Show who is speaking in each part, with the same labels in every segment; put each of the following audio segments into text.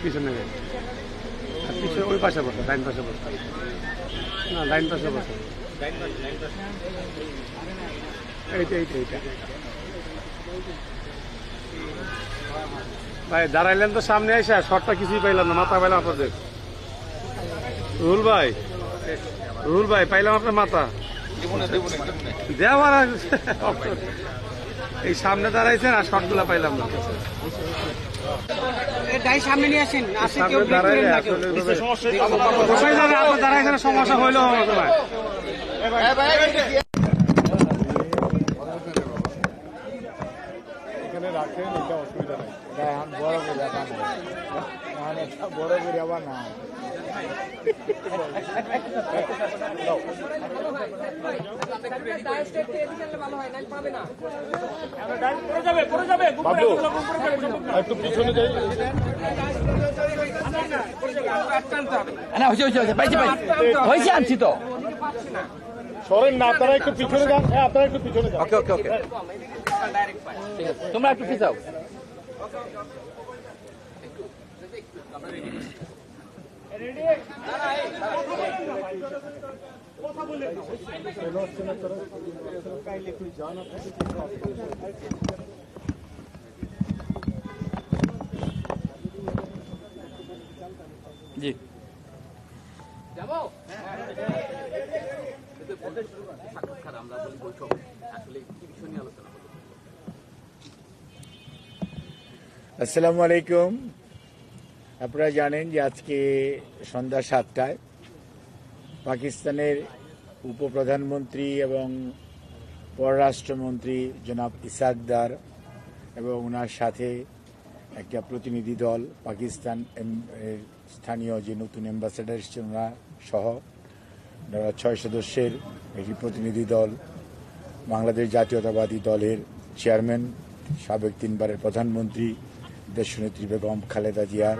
Speaker 1: পিছনে পিছনে ওই পাশে বসে, ডাইন পাশে বসে, না ডাইন পাশে বসে, এইটা এইটা এইটা। ভাই দাঁড়াইলেন তো সামনে এসে, শর্টটা কিছুই পাইলাম না, মাথা পাইলাম আপনাদের। রুহুল ভাই, রুহুল ভাই পাইলাম আপনার মাথা দেওয়ার এই সামনে দাঁড়াইছেন আর শর্টগুলা পাইলাম না।
Speaker 2: সামনে নিয়ে আসেন,
Speaker 1: দাঁড়াইছেন সমস্যা হইলো তোমার। এখানে রাখেন, এটা অসুবিধা নাই।
Speaker 3: বড় করে বড় করে আবার না
Speaker 1: বাবু একটু পিছনে যাই।
Speaker 3: হয়েছে আনছি তো
Speaker 1: সরেন না, আপনারা একটু পিছনে যান। হ্যাঁ, আপনারা একটু পিছনে যান।
Speaker 3: ওকে ওকে ওকে তোমরা একটু পিছাও। জি আসসালামু আলাইকুম। আপনারা জানেন যে আজকে সন্ধ্যা 7টায় পাকিস্তানের উপপ্রধানমন্ত্রী এবং পররাষ্ট্রমন্ত্রী জনাব ইসাক দার এবং ওনার সাথে একটা প্রতিনিধি দল, পাকিস্তান স্থানীয় যে নতুন অ্যাম্বাসেডার এসেছেন ওনারা সহ 6 সদস্যের একটি প্রতিনিধি দল, বাংলাদেশ জাতীয়তাবাদী দলের চেয়ারম্যান, সাবেক 3 বারের প্রধানমন্ত্রী দেশনেত্রী বেগম খালেদা জিয়ার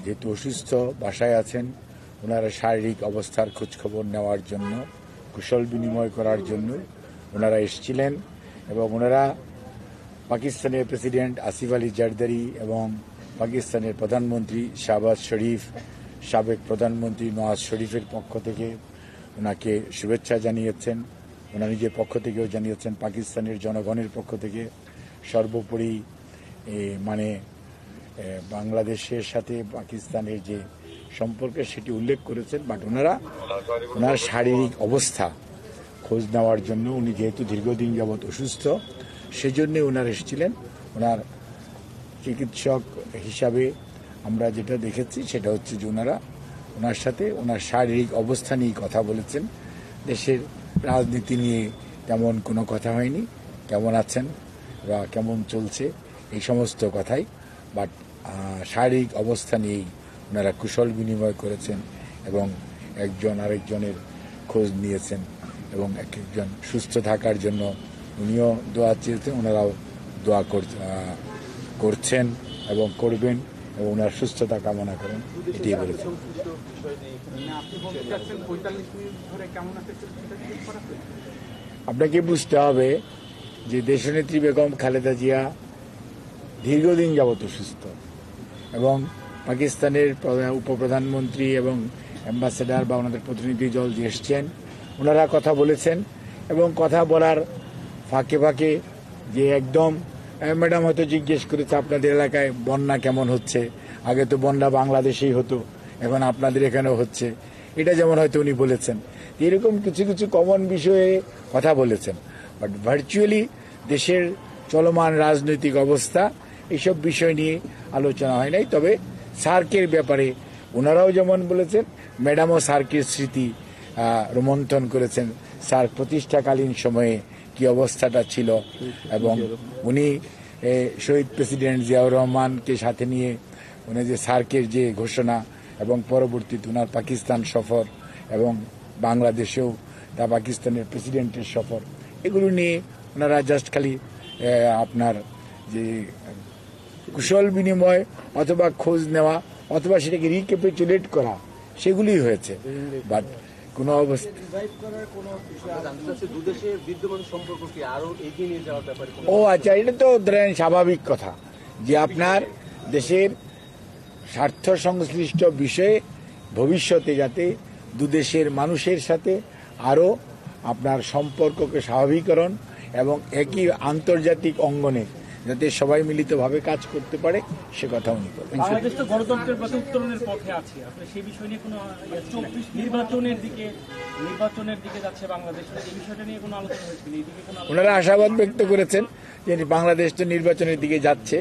Speaker 3: যেহেতু অসুস্থ বাসায় আছেন, ওনারা শারীরিক অবস্থার খোঁজখবর নেওয়ার জন্য, কুশল বিনিময় করার জন্য ওনারা এসেছিলেন। এবং ওনারা পাকিস্তানের প্রেসিডেন্ট আসিফ আলী জারদারি এবং পাকিস্তানের প্রধানমন্ত্রী শাহবাজ শরীফ, সাবেক প্রধানমন্ত্রী নওয়াজ শরীফের পক্ষ থেকে ওনাকে শুভেচ্ছা জানিয়েছেন। ওনার নিজের পক্ষ থেকেও জানিয়েছেন, পাকিস্তানের জনগণের পক্ষ থেকে। সর্বোপরি মানে বাংলাদেশের সাথে পাকিস্তানের যে সম্পর্ক সেটি উল্লেখ করেছেন। বাট ওনার শারীরিক অবস্থা খোঁজ নেওয়ার জন্য, উনি যেহেতু দীর্ঘদিন যাবৎ অসুস্থ, সেজন্যে ওনার এসেছিলেন। ওনার চিকিৎসক হিসাবে আমরা যেটা দেখেছি সেটা হচ্ছে যে ওনার সাথে ওনার শারীরিক অবস্থা নিয়ে কথা বলেছেন। দেশের রাজনীতি নিয়ে তেমন কোনো কথা হয়নি, কেমন আছেন বা কেমন চলছে এই সমস্ত কথাই। বাট শারীরিক অবস্থা নিয়েই ওনারা কুশল বিনিময় করেছেন এবং একজন আরেকজনের খোঁজ নিয়েছেন এবং এক একজন সুস্থ থাকার জন্য উনিও দোয়া চেয়েছেন, ওনারাও দোয়া করছেন এবং করবেন এবং ওনার সুস্থতা কামনা করেন, এটাই বলেছেন। আপনাকে বুঝতে হবে যে দেশনেত্রী বেগম খালেদা জিয়া দীর্ঘদিন যাবত অসুস্থ এবং পাকিস্তানের উপপ্রধানমন্ত্রী এবং অ্যাম্বাসেডার বা ওনাদের প্রতিনিধি দল যে এসছেন, ওনারা কথা বলেছেন এবং কথা বলার ফাঁকে ফাঁকে যে একদম ম্যাডাম হয়তো জিজ্ঞেস করেছে আপনাদের এলাকায় বন্যা কেমন হচ্ছে, আগে তো বন্যা বাংলাদেশেই হতো, এখন আপনাদের এখানেও হচ্ছে, এটা যেমন হয়তো উনি বলেছেন। এরকম কিছু কিছু কমন বিষয়ে কথা বলেছেন। বাট ভার্চুয়ালি দেশের চলমান রাজনৈতিক অবস্থা এইসব বিষয় নিয়ে আলোচনা হয় নাই। তবে সার্কের ব্যাপারে ওনারাও যেমন বলেছেন, ম্যাডামও সার্কের স্মৃতি রোমন্থন করেছেন, সার্ক প্রতিষ্ঠাকালীন সময়ে কি অবস্থাটা ছিল এবং উনি শহীদ প্রেসিডেন্ট জিয়াউর রহমানকে সাথে নিয়ে উনি যে সার্কের যে ঘোষণা এবং পরবর্তীতে ওনার পাকিস্তান সফর এবং বাংলাদেশেও তা পাকিস্তানের প্রেসিডেন্টের সফর, এগুলো নিয়ে ওনারা জাস্ট খালি আপনার যে কুশল বিনিময় অথবা খোঁজ নেওয়া অথবা সেটাকে রিক্যাপিচুলেট করা, সেগুলিই হয়েছে। বাট কোনো অবস্থা ও আচ্ছা, এটা তো ধরেন স্বাভাবিক কথা যে আপনার দেশের স্বার্থ সংশ্লিষ্ট বিষয়ে ভবিষ্যতে যাতে দুদেশের মানুষের সাথে আরও আপনার সম্পর্ককে স্বাভাবিকরণ এবং একই আন্তর্জাতিক অঙ্গনে যাতে সবাই মিলিতভাবে কাজ করতে পারে সে কথা উনি করবেন।
Speaker 2: বাংলাদেশ তো গণতন্ত্রের প্রতি উত্তরণের পথে আছে, আপনি সেই বিষয় নিয়ে কোনো নির্বাচনের দিকে যাচ্ছে বাংলাদেশ, এই বিষয়টা নিয়ে কোনো আলোচনা হয়েছিল? এই দিকে কোনো
Speaker 3: ওনারা আশাবাদ ব্যক্ত করেছেন যে বাংলাদেশ তো নির্বাচনের দিকে যাচ্ছে,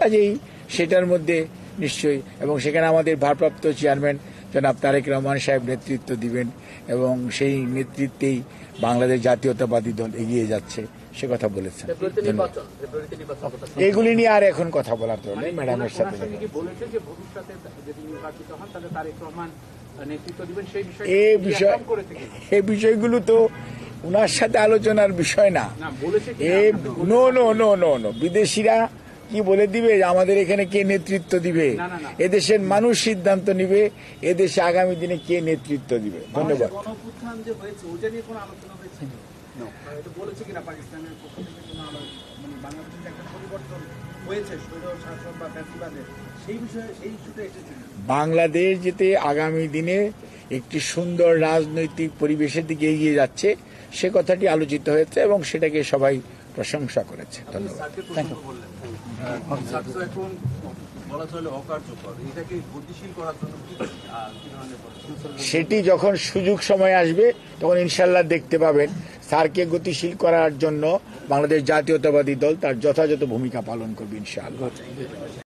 Speaker 3: কাজেই সেটার মধ্যে নিশ্চয়ই, এবং সেখানে আমাদের ভারপ্রাপ্ত চেয়ারম্যান জনাব তারেক রহমান সাহেব নেতৃত্ব দিবেন এবং সেই নেতৃত্বেই বাংলাদেশ জাতীয়তাবাদী দল এগিয়ে যাচ্ছে সে কথা বলেছেন। এগুলি নিয়ে আর এখন কথা বলার তো নেই ম্যাডামের সাথে। এই বিষয়গুলো তো ওনার সাথে আলোচনার বিষয় না। No no no no no বিদেশিরা কি বলে দিবে আমাদের এখানে কে নেতৃত্ব দিবে? এদেশের মানুষ সিদ্ধান্ত নিবে এদেশে আগামী দিনে কে নেতৃত্ব দিবে। ধন্যবাদ। বাংলাদেশ যেতে আগামী দিনে একটি সুন্দর রাজনৈতিক পরিবেশের দিকে এগিয়ে যাচ্ছে সে কথাটি আলোচিত হয়েছে এবং সেটাকে সবাই প্রশংসা করেছে। ধন্যবাদ। সেটি যখন সুযোগ সময় আসবে তখন ইনশাল্লাহ দেখতে পাবেন স্যারকে গতিশীল করার জন্য বাংলাদেশ জাতীয়তাবাদী দল তার যথাযথ ভূমিকা পালন করবে ইনশাআল্লাহ।